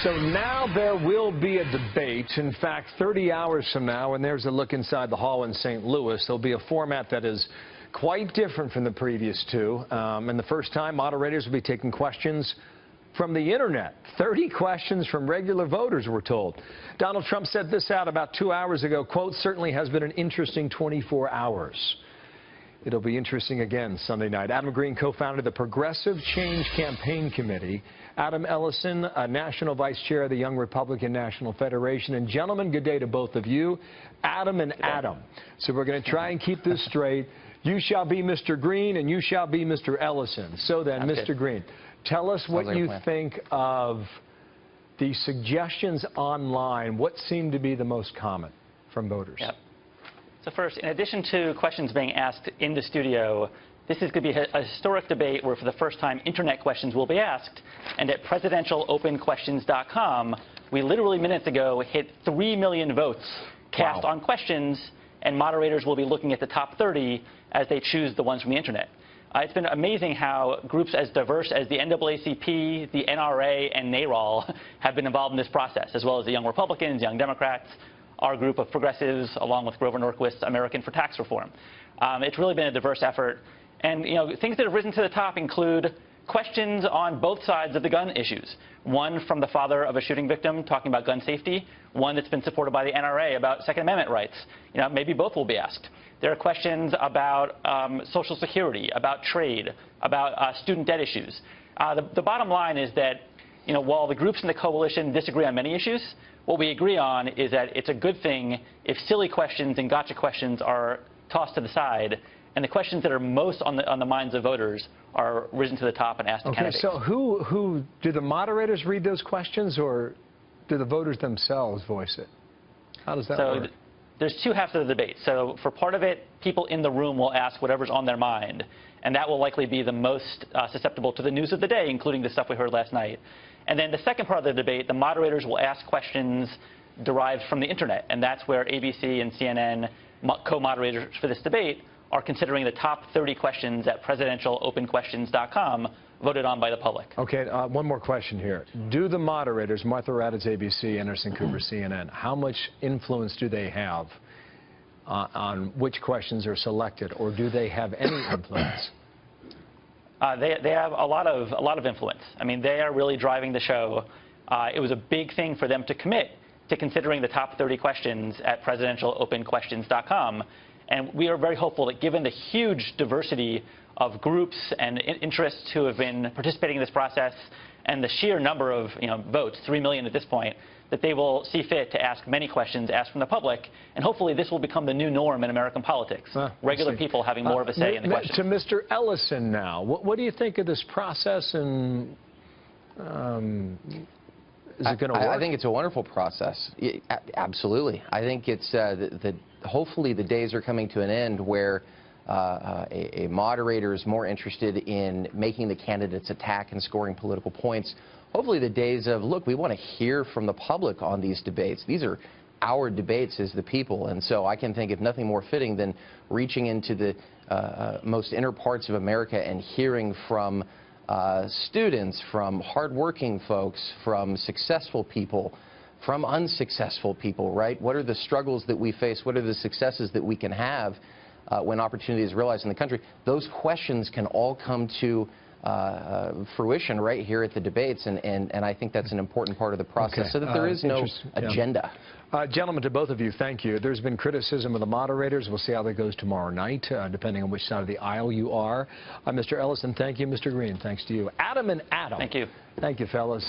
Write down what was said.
So now there will be a debate. In fact, 30 hours from now, and there's a look inside the hall in St. Louis, there'll be a format that is quite different from the previous two. And the first time, moderators will be taking questions from the internet. 30 questions from regular voters, we're told. Donald Trump said this out about 2 hours ago, quote, "Certainly has been an interesting 24 hours." It'll be interesting again Sunday night. Adam Green co-founded the Progressive Change Campaign Committee. Adam Ellison, National Vice Chair of the Young Republican National Federation. And gentlemen, good day to both of you. Adam and Adam. So we're going to try and keep this straight. You shall be Mr. Green and you shall be Mr. Ellison. So then, Mr. Green, tell us what you think of the suggestions online. What seemed to be the most common from voters? Yep. So first, in addition to questions being asked in the studio, this is going to be a historic debate where for the first time internet questions will be asked. And at presidentialopenquestions.com, we literally minutes ago hit 3 million votes cast on questions, and moderators will be looking at the top 30 as they choose the ones from the internet. It's been amazing how groups as diverse as the NAACP, the NRA, and NARAL have been involved in this process, as well as the Young Republicans, Young Democrats, our group of progressives, along with Grover Norquist's American for Tax Reform. It's really been a diverse effort. And, you know, things that have risen to the top include questions on both sides of the gun issues. One from the father of a shooting victim talking about gun safety. One that's been supported by the NRA about Second Amendment rights. You know, maybe both will be asked. There are questions about Social Security, about trade, about student debt issues. The bottom line is that, you know, while the groups in the coalition disagree on many issues, what we agree on is that it's a good thing if silly questions and gotcha questions are tossed to the side, and the questions that are most on the minds of voters are risen to the top and asked to candidates. So who do the moderators read those questions, or do the voters themselves voice it? How does that work? There's two halves of the debate. So for part of it, people in the room will ask whatever's on their mind, and that will likely be the most susceptible to the news of the day, including the stuff we heard last night. And then the second part of the debate, the moderators will ask questions derived from the internet, and that's where ABC and CNN, co-moderators for this debate, are considering the top 30 questions at presidentialopenquestions.com voted on by the public. Okay, one more question here. Do the moderators, Martha Raddatz, ABC, Anderson Cooper, CNN, how much influence do they have on which questions are selected, or do they have any influence? They have a lot of influence. I mean, they are really driving the show. It was a big thing for them to commit to considering the top 30 questions at presidentialopenquestions.com. And we are very hopeful that given the huge diversity of groups and interests who have been participating in this process and the sheer number of votes, 3 million at this point, that they will see fit to ask many questions asked from the public. And hopefully this will become the new norm in American politics, regular people having more of a say in the questions. To Mr. Ellison now, what do you think of this process, and is it going to work? I think it's a wonderful process. Absolutely. I think it's that hopefully the days are coming to an end where a moderator is more interested in making the candidates attack and scoring political points. Hopefully the days of, look, we want to hear from the public on these debates. These are our debates as the people. And so I can think of nothing more fitting than reaching into the most inner parts of America and hearing from students, from hardworking folks, from successful people, from unsuccessful people, right? What are the struggles that we face? What are the successes that we can have when opportunity is realized in the country? Those questions can all come to fruition right here at the debates, and I think that's an important part of the process, so that there is no agenda. Gentlemen, to both of you, thank you. There's been criticism of the moderators. We'll see how that goes tomorrow night, depending on which side of the aisle you are. Mr. Ellison, thank you. Mr. Green, thanks to you. Adam and Adam. Thank you. Thank you, fellas.